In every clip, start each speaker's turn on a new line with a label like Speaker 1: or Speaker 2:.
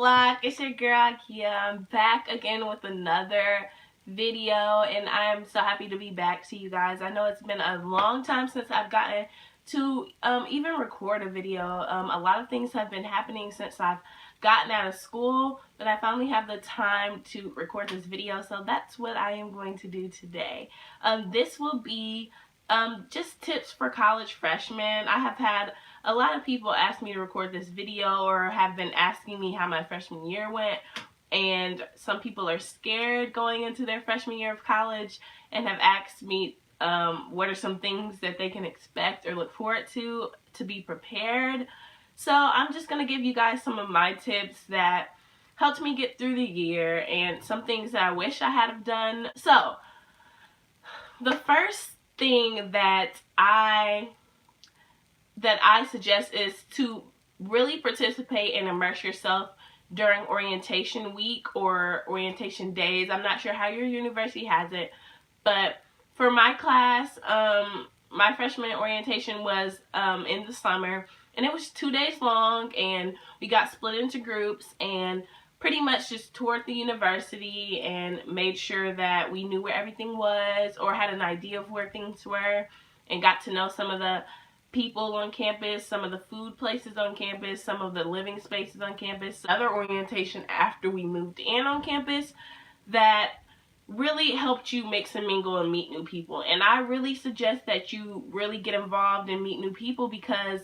Speaker 1: vlog? It's your girl Kia. I'm back again with another video, and I'm so happy to be back to you guys. I know it's been a long time since I've gotten to even record a video. A lot of things have been happening since I've gotten out of school, but I finally have the time to record this video, so that's what I am going to do today. This will be just tips for college freshmen. I have had a lot of people ask me to record this video or have been asking me how my freshman year went, and some people are scared going into their freshman year of college and have asked me what are some things that they can expect or look forward to be prepared. So I'm just going to give you guys some of my tips that helped me get through the year and some things that I wish I had have done. So the first thing that I suggest is to really participate and immerse yourself during orientation week or orientation days. I'm not sure how your university has it, but for my class, my freshman orientation was in the summer, and it was 2 days long, and we got split into groups and pretty much just toured the university and made sure that we knew where everything was or had an idea of where things were, and got to know some of the people on campus, some of the food places on campus, some of the living spaces on campus. Other orientation after we moved in on campus that really helped you mix and mingle and meet new people. And I really suggest that you really get involved and meet new people, because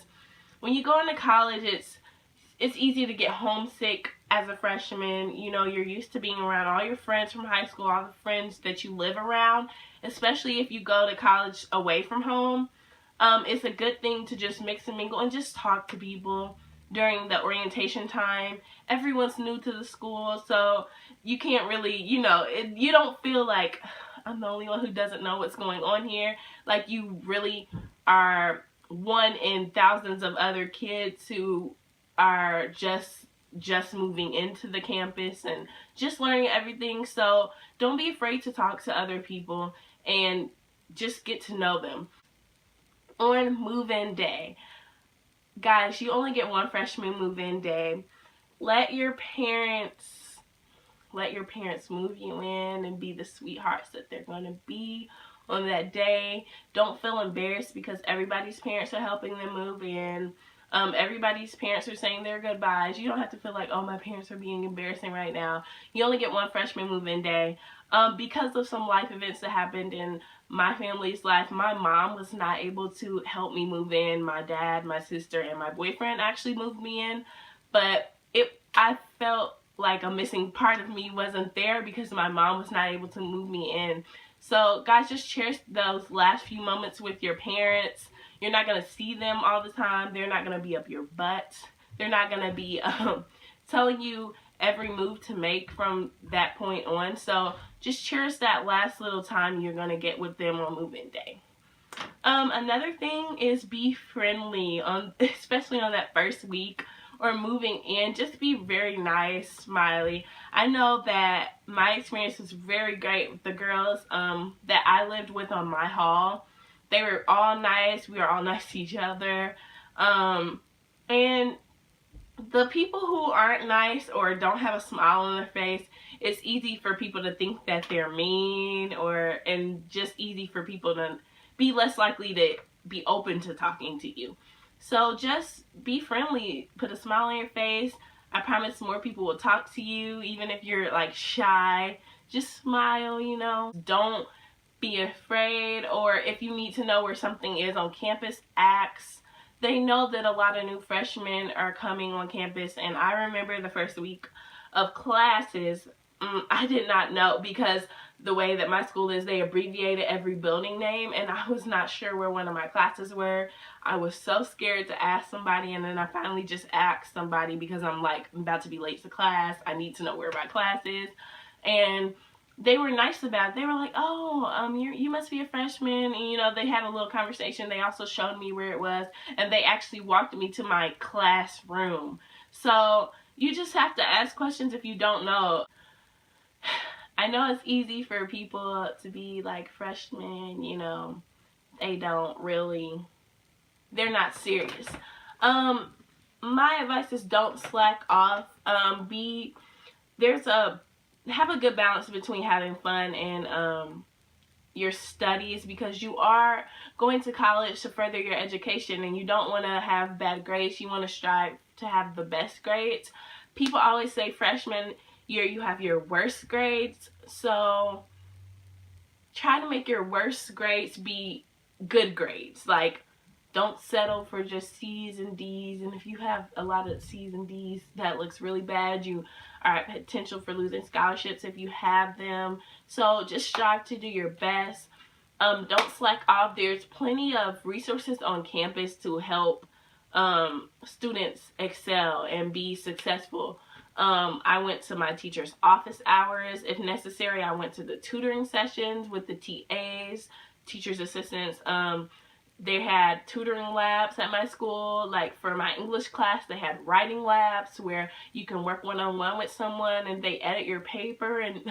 Speaker 1: when you go into college, it's easy to get homesick as a freshman. You know, you're used to being around all your friends from high school, all the friends that you live around, especially if you go to college away from home. It's a good thing to just mix and mingle and just talk to people during the orientation time. Everyone's new to the school, so you can't really, you don't feel like I'm the only one who doesn't know what's going on here. Like, you really are one in thousands of other kids who are just moving into the campus and just learning everything. So don't be afraid to talk to other people and just get to know them. On move-in day, guys, you only get one freshman move-in day. Let your parents move you in and be the sweethearts that they're going to be on that day. Don't feel embarrassed because everybody's parents are helping them move in. Everybody's parents are saying their goodbyes. You don't have to feel like, oh, my parents are being embarrassing right now. You only get one freshman move-in day. Because of some life events that happened in my family's life, my mom was not able to help me move in. My dad, my sister, and my boyfriend actually moved me in, but I felt like a missing part of me wasn't there because my mom was not able to move me in. So guys, just cherish those last few moments with your parents. You're not going to see them all the time. They're not going to be up your butt. They're not going to be telling you every move to make from that point on. So just cherish that last little time you're going to get with them on move-in day. Another thing is be friendly, especially on that first week or moving in. Just be very nice, smiley. I know that my experience was very great with the girls that I lived with on my hall. They were all nice. We were all nice to each other. And the people who aren't nice or don't have a smile on their face, it's easy for people to think that they're mean, and just easy for people to be less likely to be open to talking to you. So just be friendly, put a smile on your face. I promise more people will talk to you, even if you're like shy. Just smile, Don't be afraid, or if you need to know where something is on campus, ask. They know that a lot of new freshmen are coming on campus, and I remember the first week of classes, I did not know, because the way that my school is, they abbreviated every building name, and I was not sure where one of my classes were. I was so scared to ask somebody, and then I finally just asked somebody because I'm like, I'm about to be late to class. I need to know where my class is. And they were nice about it. They were like, oh, you must be a freshman. And, they had a little conversation. They also showed me where it was, and they actually walked me to my classroom. So you just have to ask questions if you don't know. I know it's easy for people to be like freshmen, they're not serious. my advice is don't slack off. Have a good balance between having fun and your studies, because you are going to college to further your education and you don't want to have bad grades. You want to strive to have the best grades. People always say freshman year you have your worst grades, so try to make your worst grades be good grades. Like, don't settle for just C's and D's, and if you have a lot of C's and D's, that looks really bad. You are at potential for losing scholarships if you have them. So just strive to do your best. Don't slack off. There's plenty of resources on campus to help students excel and be successful. I went to my teacher's office hours. If necessary, I went to the tutoring sessions with the TAs, teacher's assistants. They had tutoring labs at my school. Like for my English class, they had writing labs where you can work one-on-one with someone and they edit your paper. And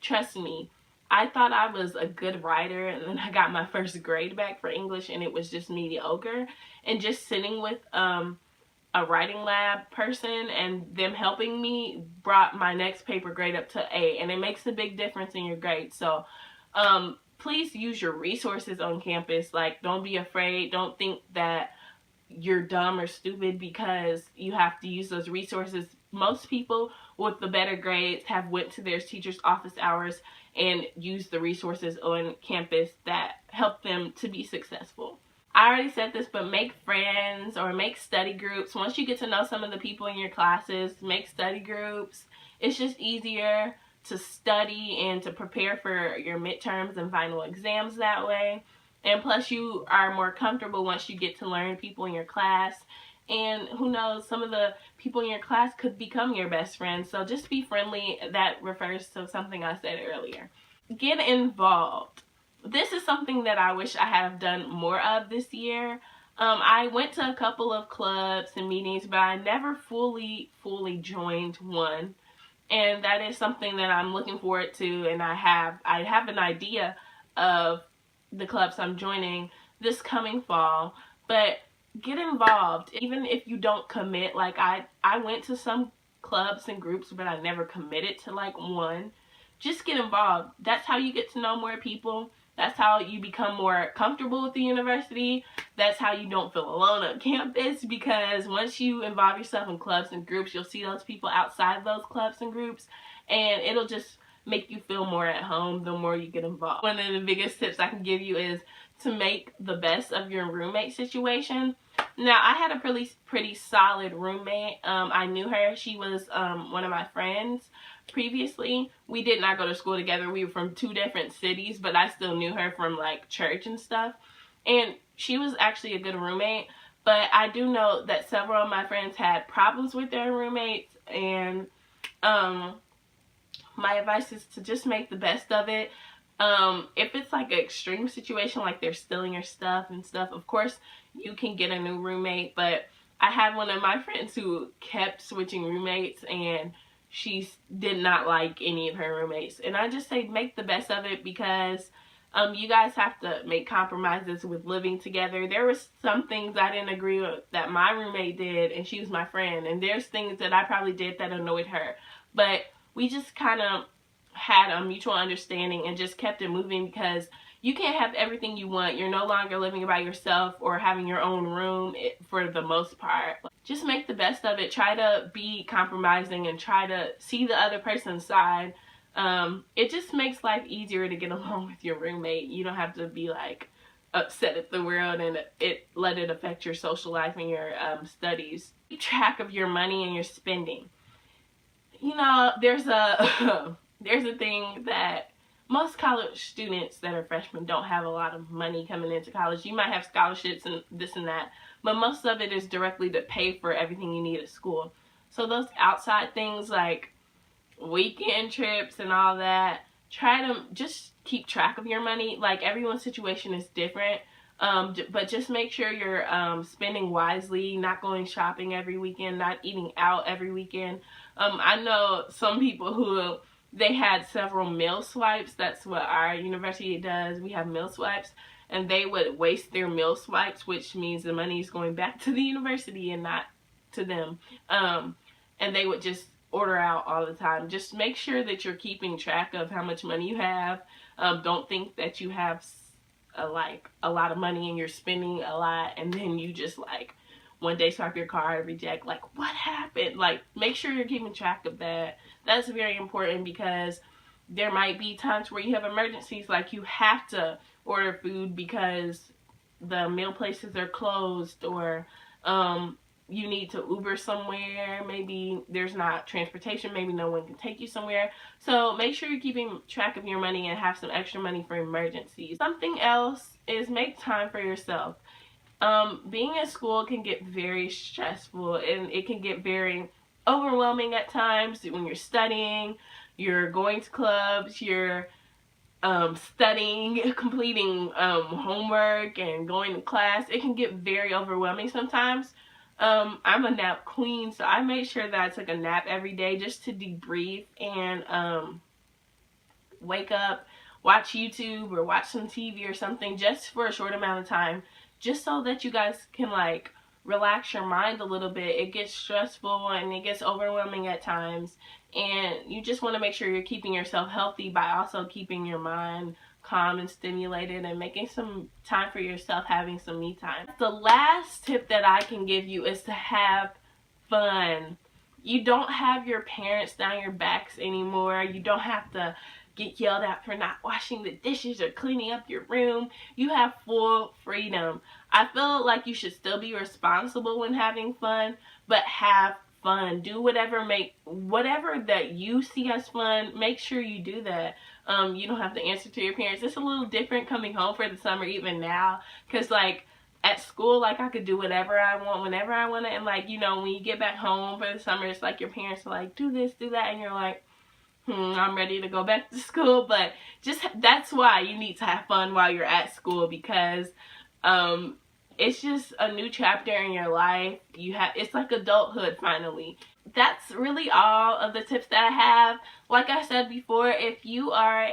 Speaker 1: trust me, I thought I was a good writer, and then I got my first grade back for English and it was just mediocre. And just sitting with a writing lab person and them helping me brought my next paper grade up to A, and it makes a big difference in your grade. So please use your resources on campus. Like, don't be afraid. Don't think that you're dumb or stupid because you have to use those resources. Most people with the better grades have went to their teacher's office hours and used the resources on campus that help them to be successful. I already said this, but make friends or make study groups. Once you get to know some of the people in your classes, make study groups. It's just easier to study and to prepare for your midterms and final exams that way. And plus, you are more comfortable once you get to learn people in your class. And who knows, some of the people in your class could become your best friends. So just be friendly. That refers to something I said earlier. Get involved. This is something that I wish I had done more of this year. I went to a couple of clubs and meetings, but I never fully joined one. And that is something that I'm looking forward to, and I have an idea of the clubs I'm joining this coming fall. But get involved, even if you don't commit. Like I went to some clubs and groups, but I never committed to like one. Just get involved. That's how you get to know more people. That's how you become more comfortable with the university. That's how you don't feel alone on campus, because once you involve yourself in clubs and groups, you'll see those people outside those clubs and groups, and it'll just make you feel more at home the more you get involved. One of the biggest tips I can give you is to make the best of your roommate situation. Now, I had a pretty solid roommate. I knew her. She was one of my friends. Previously, we did not go to school together. We were from two different cities, but I still knew her from like church and stuff. And she was actually a good roommate. But I do know that several of my friends had problems with their roommates, and my advice is to just make the best of it. If it's like an extreme situation, like they're stealing your stuff and stuff, of course you can get a new roommate. But I had one of my friends who kept switching roommates, and she did not like any of her roommates. And I just say make the best of it, because you guys have to make compromises with living together. There was some things I didn't agree with that my roommate did, and she was my friend. And there's things that I probably did that annoyed her. But we just kind of had a mutual understanding and just kept it moving, because you can't have everything you want. You're no longer living by yourself or having your own room for the most part. Just make the best of it. Try to be compromising and try to see the other person's side. It just makes life easier to get along with your roommate. You don't have to be like upset at the world and let it affect your social life and your studies. Keep track of your money and your spending. You know, there's a thing that most college students that are freshmen don't have a lot of money coming into college. You might have scholarships and this and that, but most of it is directly to pay for everything you need at school. So those outside things like weekend trips and all that, try to just keep track of your money. Like, everyone's situation is different, but just make sure you're spending wisely, not going shopping every weekend, not eating out every weekend. I know some people who they had several meal swipes. That's what our university does. We have meal swipes, and they would waste their meal swipes, which means the money is going back to the university and not to them, and they would just order out all the time. Just make sure that you're keeping track of how much money you have. Don't think that you have a lot of money and you're spending a lot, and then you just like one day swipe your card, reject, like what happened? Like, make sure you're keeping track of that. That's very important, because there might be times where you have emergencies, like you have to order food because the meal places are closed, or you need to Uber somewhere, maybe there's not transportation, maybe no one can take you somewhere. So make sure you're keeping track of your money and have some extra money for emergencies. Something else is make time for yourself. Being at school can get very stressful, and it can get very overwhelming at times when you're studying, you're going to clubs, you're studying, completing homework, and going to class. It can get very overwhelming sometimes. I'm a nap queen, so I make sure that I took a nap every day just to debrief and wake up, watch YouTube or watch some TV or something just for a short amount of time, just so that you guys can like relax your mind a little bit. It gets stressful and it gets overwhelming at times, and you just want to make sure you're keeping yourself healthy by also keeping your mind calm and stimulated and making some time for yourself, having some me time. The last tip that I can give you is to have fun. You don't have your parents down your backs anymore. You don't have to get yelled at for not washing the dishes or cleaning up your room. You have full freedom. I feel like you should still be responsible when having fun, but have fun. Do whatever that you see as fun. Make sure you do that. You don't have to answer to your parents. It's a little different coming home for the summer even now, because like at school, like I could do whatever I want whenever I want it, and like, you know, when you get back home for the summer, it's like your parents are like, do this, do that, and you're like, I'm ready to go back to school. But just that's why you need to have fun while you're at school, because it's just a new chapter in your life. It's like adulthood finally. That's really all of the tips that I have. Like I said before, if you are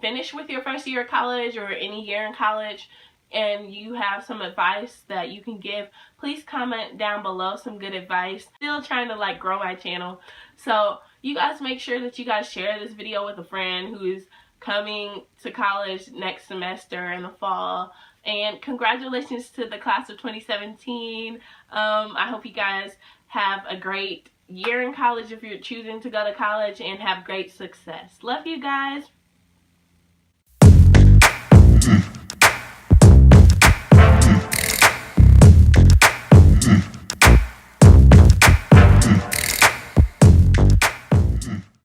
Speaker 1: finished with your first year of college or any year in college and you have some advice that you can give, please comment down below some good advice. Still trying to like grow my channel, so you guys make sure that you guys share this video with a friend who is coming to college next semester in the fall. And congratulations to the class of 2017. I hope you guys have a great year in college if you're choosing to go to college, and have great success. Love you guys.